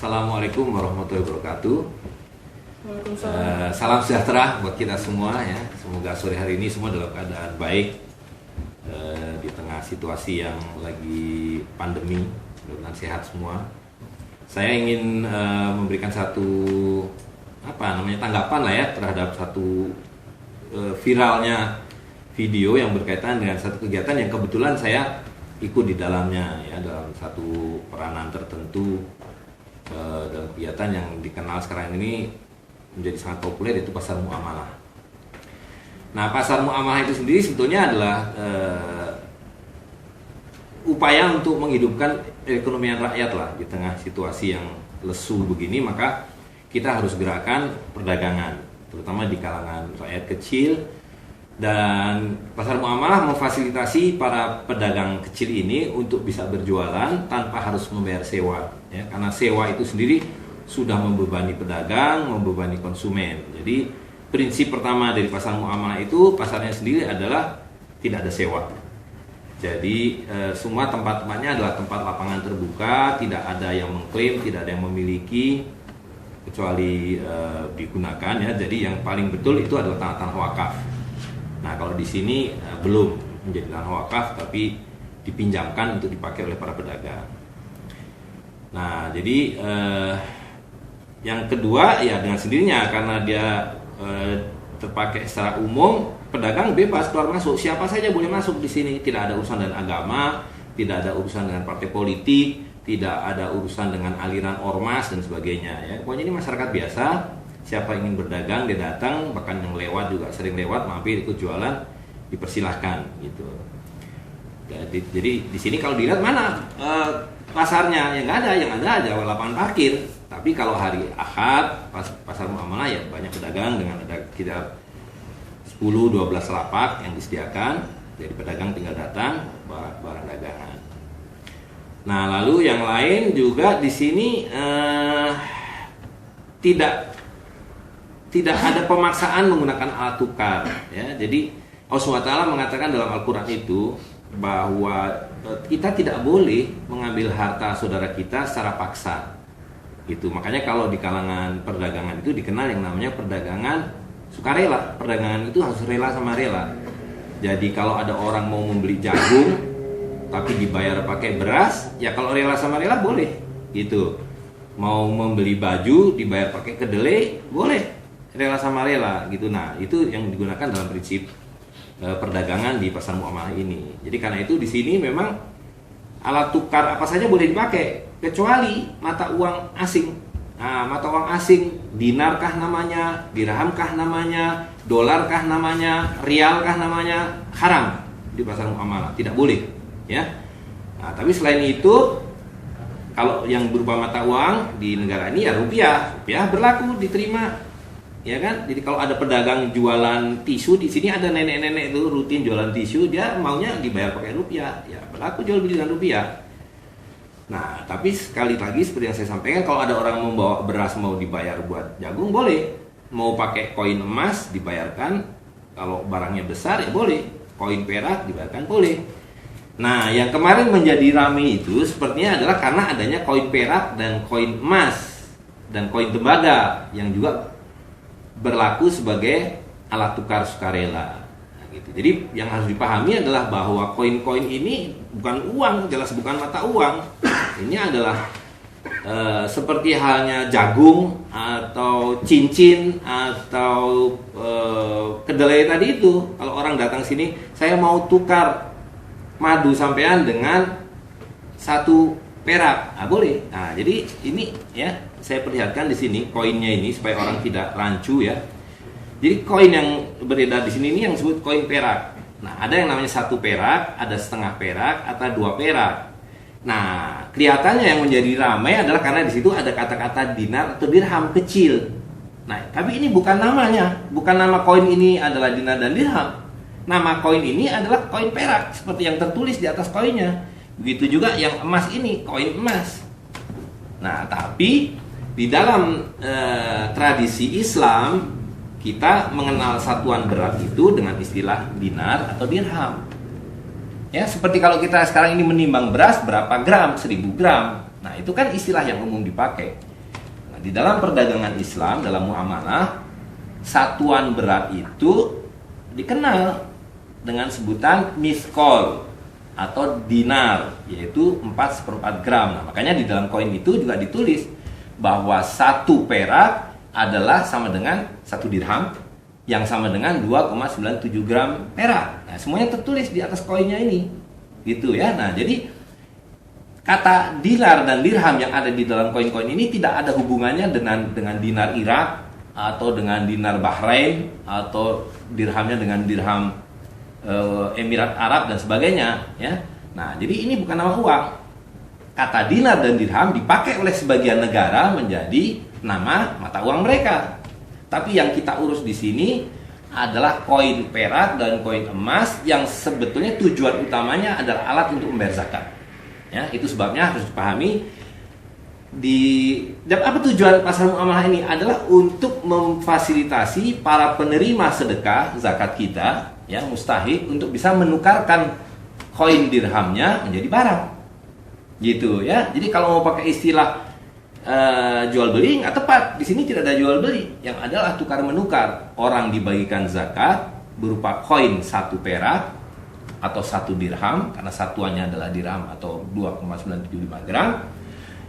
Assalamualaikum warahmatullahi wabarakatuh. Waalaikumsalam. Salam sejahtera buat kita semua ya. Semoga sore hari ini semua dalam keadaan baik di tengah situasi yang lagi pandemi. Mudah-mudahan sehat semua. Saya ingin memberikan satu tanggapan lah ya terhadap satu viralnya video yang berkaitan dengan satu kegiatan yang kebetulan saya ikut di dalamnya ya, dalam satu peranan tertentu dalam kegiatan yang dikenal sekarang ini menjadi sangat populer, yaitu pasar muamalah. Nah, pasar muamalah itu sendiri sebetulnya adalah upaya untuk menghidupkan perekonomian rakyat lah di tengah situasi yang lesu begini. Maka kita harus gerakan perdagangan, terutama di kalangan rakyat kecil. Dan pasar muamalah memfasilitasi para pedagang kecil ini untuk bisa berjualan tanpa harus membayar sewa ya, karena sewa itu sendiri sudah membebani pedagang, membebani konsumen. Jadi prinsip pertama dari pasar muamalah itu, pasarnya sendiri adalah tidak ada sewa. Jadi semua tempat-tempatnya adalah tempat lapangan terbuka, tidak ada yang mengklaim, tidak ada yang memiliki kecuali digunakan ya. Jadi yang paling betul itu adalah tanah-tanah wakaf. Nah, kalau di sini belum menjadi tanah wakaf, tapi dipinjamkan untuk dipakai oleh para pedagang. Nah, jadi yang kedua ya dengan sendirinya, karena dia terpakai secara umum, pedagang bebas keluar masuk, siapa saja boleh masuk di sini, tidak ada urusan dengan agama, tidak ada urusan dengan partai politik, tidak ada urusan dengan aliran ormas dan sebagainya ya. Pokoknya ini masyarakat biasa. Siapa ingin berdagang dia datang, bahkan yang lewat juga sering lewat mampir ikut jualan, dipersilahkan gitu. Jadi di sini kalau dilihat mana pasarnya, yang nggak ada, yang ada aja lapangan parkir. Tapi kalau hari Ahad pasar muamalah ya banyak pedagang dengan ada sekitar 10-12 lapak yang disediakan. Jadi pedagang tinggal datang barang dagangan. Nah, lalu yang lain juga di sini tidak ada pemaksaan menggunakan alat tukar ya. Jadi Allah SWT mengatakan dalam Al-Quran itu bahwa kita tidak boleh mengambil harta saudara kita secara paksa gitu. Makanya kalau di kalangan perdagangan itu dikenal yang namanya perdagangan sukarela. Perdagangan itu harus rela sama rela. Jadi kalau ada orang mau membeli jagung tapi dibayar pakai beras, ya kalau rela sama rela boleh gitu. Mau membeli baju dibayar pakai kedelai boleh, rela sama rela gitu. Nah, itu yang digunakan dalam prinsip perdagangan di pasar muamalah ini. Jadi karena itu di sini memang alat tukar apa saja boleh dipakai kecuali mata uang asing. Nah, mata uang asing, dinarkah namanya, dirhamkah namanya, dolarkah namanya, rialkah namanya, haram di pasar muamalah, tidak boleh ya. Nah, tapi selain itu kalau yang berupa mata uang di negara ini ya rupiah berlaku, diterima. Ya kan? Jadi kalau ada pedagang jualan tisu di sini, ada nenek-nenek itu rutin jualan tisu, dia maunya dibayar pakai rupiah, ya berlaku jual beli dengan rupiah. Nah, tapi sekali lagi seperti yang saya sampaikan, kalau ada orang membawa beras mau dibayar buat jagung boleh, mau pakai koin emas dibayarkan, kalau barangnya besar ya boleh, koin perak dibayarkan boleh. Nah, yang kemarin menjadi ramai itu sepertinya adalah karena adanya koin perak dan koin emas dan koin tembaga yang juga berlaku sebagai alat tukar sukarela. Nah, gitu. Jadi yang harus dipahami adalah bahwa koin-koin ini bukan uang, jelas bukan mata uang. Ini adalah seperti halnya jagung atau cincin atau kedelai tadi itu. Kalau orang datang sini, saya mau tukar madu sampean dengan 1 perak, boleh. Nah, jadi ini ya saya perlihatkan di sini koinnya ini supaya orang tidak rancu ya. Jadi koin yang beredar di sini ini yang disebut koin perak. Nah, ada yang namanya 1 perak, ada setengah perak, atau 2 perak. Nah, kelihatannya yang menjadi ramai adalah karena di situ ada kata-kata dinar atau dirham kecil. Nah, tapi ini bukan namanya, bukan nama koin ini adalah dinar dan dirham. Nama koin ini adalah koin perak seperti yang tertulis di atas koinnya. Begitu juga yang emas ini, koin emas. Nah, tapi di dalam tradisi Islam kita mengenal satuan berat itu dengan istilah dinar atau dirham. Ya, seperti kalau kita sekarang ini menimbang beras berapa gram, 1000 gram. Nah, itu kan istilah yang umum dipakai. di dalam perdagangan Islam, dalam muamalah, satuan berat itu dikenal dengan sebutan miskol atau dinar, yaitu 4/4 gram. Nah, makanya di dalam koin itu juga ditulis bahwa 1 perak adalah sama dengan 1 dirham, yang sama dengan 2,97 gram perak. Nah, semuanya tertulis di atas koinnya ini, gitu ya. Nah, jadi kata dinar dan dirham yang ada di dalam koin-koin ini tidak ada hubungannya dengan dinar Irak atau dengan dinar Bahrain atau dirhamnya dengan dirham Emirat Arab dan sebagainya, ya. Nah, jadi ini bukan nama uang. Kata dinar dan dirham dipakai oleh sebagian negara menjadi nama mata uang mereka. Tapi yang kita urus di sini adalah koin perak dan koin emas yang sebetulnya tujuan utamanya adalah alat untuk membayar zakat. Ya, itu sebabnya harus dipahami dan apa tujuan pasar muamalah ini adalah untuk memfasilitasi para penerima sedekah zakat kita, ya, mustahik untuk bisa menukarkan koin dirhamnya menjadi barang. Gitu ya. Jadi kalau mau pakai istilah jual beli nggak tepat. Di sini tidak ada jual beli, yang adalah tukar menukar. Orang dibagikan zakat berupa koin 1 perak atau 1 dirham, karena satuannya adalah dirham atau 2,975 gram.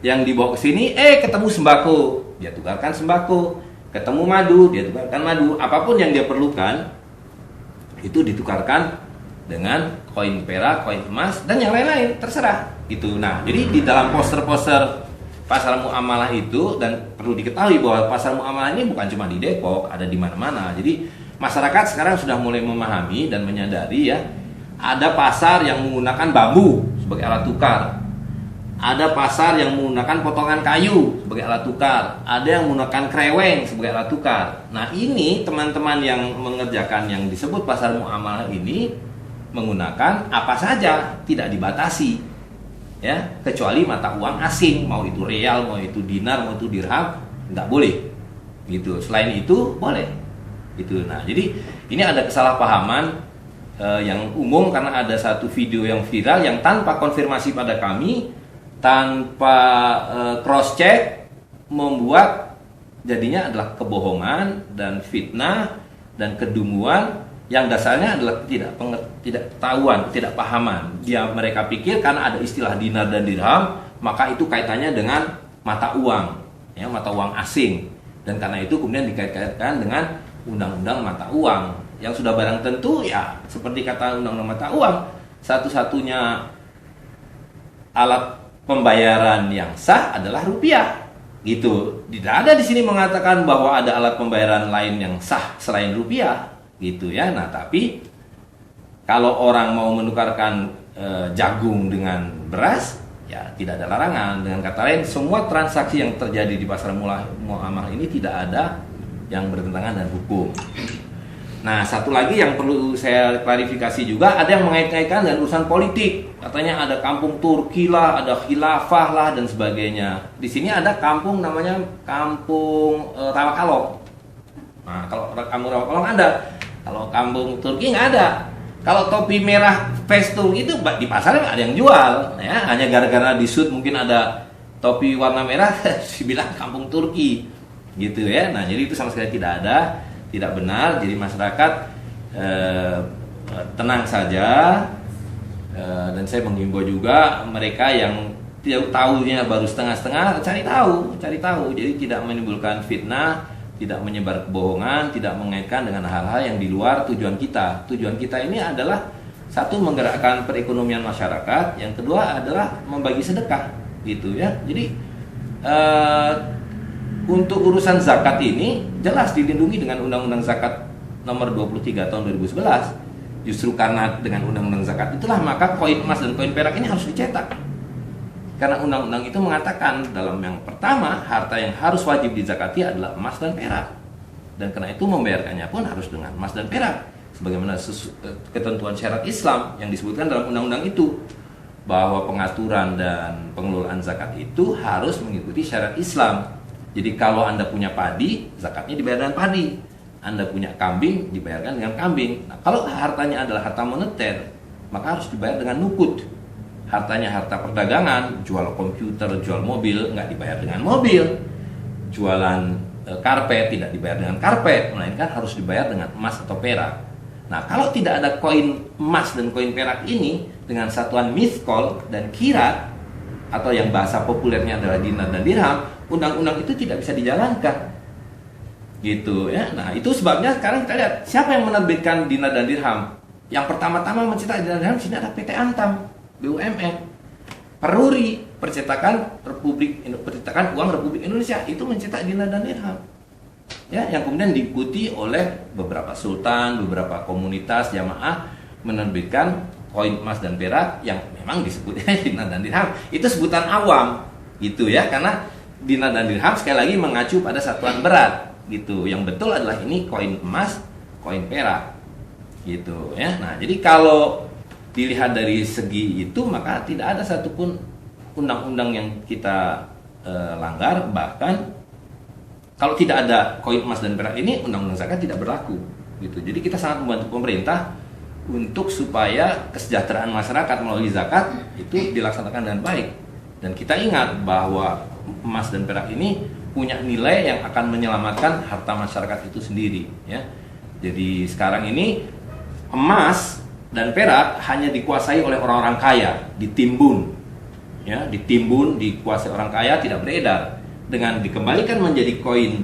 Yang dibawa ke sini, ketemu sembako, dia tukarkan sembako. Ketemu madu, dia tukarkan madu. Apapun yang dia perlukan itu ditukarkan dengan koin perak, koin emas, dan yang lain-lain, terserah. Itu. Nah, jadi di dalam poster-poster pasar muamalah itu, dan perlu diketahui bahwa pasar muamalah ini bukan cuma di Depok, ada di mana-mana. Jadi masyarakat sekarang sudah mulai memahami dan menyadari, ya, ada pasar yang menggunakan bambu sebagai alat tukar, ada pasar yang menggunakan potongan kayu sebagai alat tukar, ada yang menggunakan kreweng sebagai alat tukar. Nah, ini teman-teman yang mengerjakan yang disebut pasar muamalah ini menggunakan apa saja, tidak dibatasi, ya, kecuali mata uang asing, mau itu real, mau itu dinar, mau itu dirham, nggak boleh, gitu. Selain itu boleh, gitu. Nah, jadi ini ada kesalahpahaman yang umum karena ada satu video yang viral yang tanpa konfirmasi pada kami, tanpa cross check, membuat jadinya adalah kebohongan dan fitnah dan kedunguan yang dasarnya adalah tidak ketahuan, tidak pahaman. Mereka pikir karena ada istilah dinar dan dirham, maka itu kaitannya dengan mata uang, ya, mata uang asing, dan karena itu kemudian dikait-kaitkan dengan undang-undang mata uang yang sudah barang tentu, ya, seperti kata undang-undang mata uang, satu-satunya alat pembayaran yang sah adalah rupiah, gitu. Tidak ada di sini mengatakan bahwa ada alat pembayaran lain yang sah selain rupiah, gitu ya. Nah, tapi kalau orang mau menukarkan jagung dengan beras, ya tidak ada larangan. Dengan kata lain, semua transaksi yang terjadi di pasar muamalah ini tidak ada yang bertentangan dengan hukum. Nah, satu lagi yang perlu saya klarifikasi juga, ada yang mengait-ngaitkan dengan urusan politik. Katanya ada kampung Turki lah, ada khilafah lah, dan sebagainya. Di sini ada kampung namanya Kampung Rawakalong. Nah, kalau kampung Rawakalong ada. Kalau kampung Turki nggak ada. Kalau topi merah Vestung itu di pasar nggak ada yang jual, ya. Hanya gara-gara di shoot mungkin ada topi warna merah, dibilang kampung Turki, gitu ya. Nah, jadi itu sama sekali tidak ada. Tidak benar. Jadi masyarakat tenang saja, dan saya menghimbau juga mereka yang tidak tahunya baru setengah-setengah, cari tahu. Jadi tidak menimbulkan fitnah, tidak menyebar kebohongan, tidak mengaitkan dengan hal-hal yang di luar tujuan kita. Tujuan kita ini adalah satu, menggerakkan perekonomian masyarakat, yang kedua adalah membagi sedekah, gitu ya. Jadi untuk urusan zakat ini jelas dilindungi dengan Undang-Undang Zakat nomor 23 tahun 2011. Justru karena dengan Undang-Undang Zakat itulah maka koin emas dan koin perak ini harus dicetak. Karena undang-undang itu mengatakan dalam yang pertama, harta yang harus wajib dizakati adalah emas dan perak. Dan karena itu membayarkannya pun harus dengan emas dan perak, sebagaimana ketentuan syarat Islam yang disebutkan dalam undang-undang itu, bahwa pengaturan dan pengelolaan zakat itu harus mengikuti syarat Islam. Jadi kalau Anda punya padi, zakatnya dibayar dengan padi. Anda punya kambing, dibayarkan dengan kambing. Nah, kalau hartanya adalah harta moneter, maka harus dibayar dengan nukut. Hartanya harta perdagangan, jual komputer, jual mobil, nggak dibayar dengan mobil. jualan karpet tidak dibayar dengan karpet, melainkan harus dibayar dengan emas atau perak. Nah, kalau tidak ada koin emas dan koin perak ini dengan satuan miskol dan kirat, atau yang bahasa populernya adalah dinar dan dirham, undang-undang itu tidak bisa dijalankan. Gitu ya. Nah, itu sebabnya sekarang kita lihat siapa yang menerbitkan dinar dan dirham. Yang pertama-tama mencetak dinar dan dirham sini ada PT Antam, BUMN. Peruri, percetakan uang Republik Indonesia itu mencetak dinar dan dirham. Ya, yang kemudian diikuti oleh beberapa sultan, beberapa komunitas jamaah menerbitkan koin emas dan perak yang memang disebutnya dinar dan dirham. Itu sebutan awam gitu ya, karena dinar dan dirham sekali lagi mengacu pada satuan berat gitu. Yang betul adalah ini koin emas, koin perak gitu ya. Nah, jadi kalau dilihat dari segi itu, maka tidak ada satupun undang-undang yang kita langgar. Bahkan kalau tidak ada koin emas dan perak ini, undang-undang zakat tidak berlaku gitu. Jadi kita sangat membantu pemerintah untuk supaya kesejahteraan masyarakat melalui zakat itu dilaksanakan dengan baik. Dan kita ingat bahwa emas dan perak ini punya nilai yang akan menyelamatkan harta masyarakat itu sendiri ya. Jadi sekarang ini emas dan perak hanya dikuasai oleh orang-orang kaya, ditimbun ya, ditimbun, dikuasai orang kaya, tidak beredar. Dengan dikembalikan menjadi koin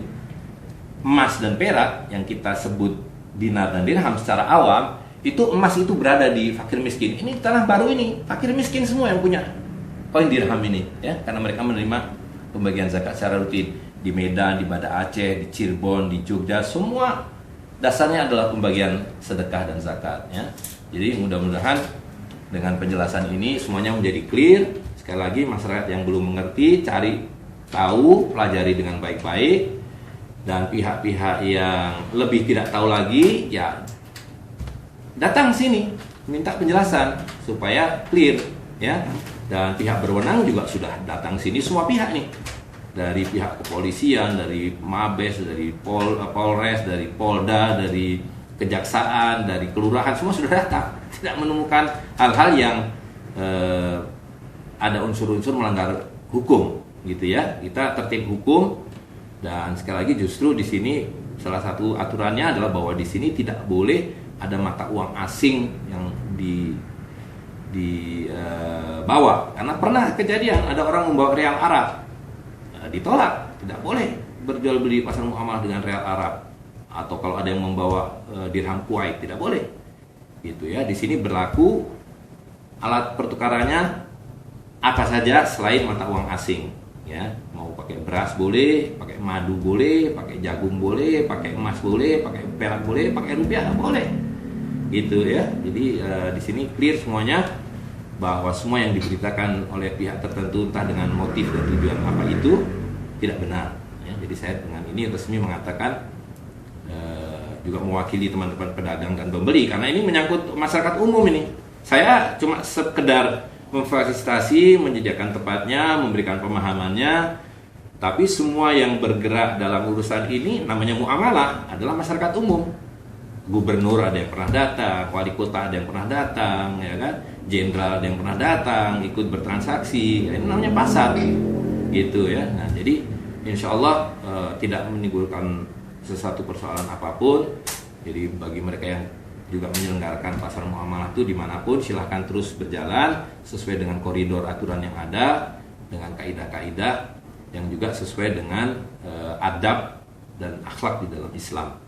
emas dan perak yang kita sebut dinar dan dirham secara awam, itu emas itu berada di fakir miskin. Ini tanah baru ini, fakir miskin semua yang punya koin dirham ini ya, karena mereka menerima pembagian zakat secara rutin di Medan, di Banda Aceh, di Cirebon, di Jogja, semua dasarnya adalah pembagian sedekah dan zakat ya. Jadi mudah-mudahan dengan penjelasan ini semuanya menjadi clear. Sekali lagi, masyarakat yang belum mengerti, cari tahu, pelajari dengan baik-baik. Dan pihak-pihak yang lebih tidak tahu lagi, ya datang sini minta penjelasan supaya clear ya. Dan pihak berwenang juga sudah datang sini, semua pihak nih, dari pihak kepolisian, dari Mabes, dari Polres, dari Polda, dari kejaksaan, dari kelurahan, semua sudah datang. Tidak menemukan hal-hal yang ada unsur-unsur melanggar hukum gitu ya. Kita tertib hukum. Dan sekali lagi justru di sini salah satu aturannya adalah bahwa di sini tidak boleh ada mata uang asing yang dibawa. Karena pernah kejadian ada orang membawa real Arab, ditolak, tidak boleh berjual beli pasar muamalah dengan real Arab. Atau kalau ada yang membawa dirham Kuwait, tidak boleh. Gitu ya. Di sini berlaku alat pertukarannya apa saja selain mata uang asing. Ya, mau pakai beras boleh, pakai madu boleh, pakai jagung boleh, pakai emas boleh, pakai perak boleh, pakai rupiah boleh. Gitu ya. Jadi di sini clear semuanya bahwa semua yang diberitakan oleh pihak tertentu entah dengan motif dan tujuan apa itu tidak benar. Ya, jadi saya dengan ini resmi mengatakan juga mewakili teman-teman pedagang dan pembeli karena ini menyangkut masyarakat umum ini. Saya cuma sekedar memfasilitasi, menyediakan tempatnya, memberikan pemahamannya. Tapi semua yang bergerak dalam urusan ini namanya muamalah adalah masyarakat umum. Gubernur ada yang pernah datang, wali kota ada yang pernah datang, ya kan? Jenderal ada yang pernah datang, ikut bertransaksi. Ini namanya pasar, gitu ya. Nah, jadi insya Allah tidak menimbulkan sesuatu persoalan apapun. Jadi bagi mereka yang juga menyelenggarakan pasar muamalah itu dimanapun silahkan terus berjalan sesuai dengan koridor aturan yang ada, dengan kaidah-kaidah yang juga sesuai dengan adab dan akhlak di dalam Islam.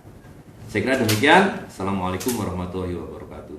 Saya kira demikian. Assalamualaikum warahmatullahi wabarakatuh.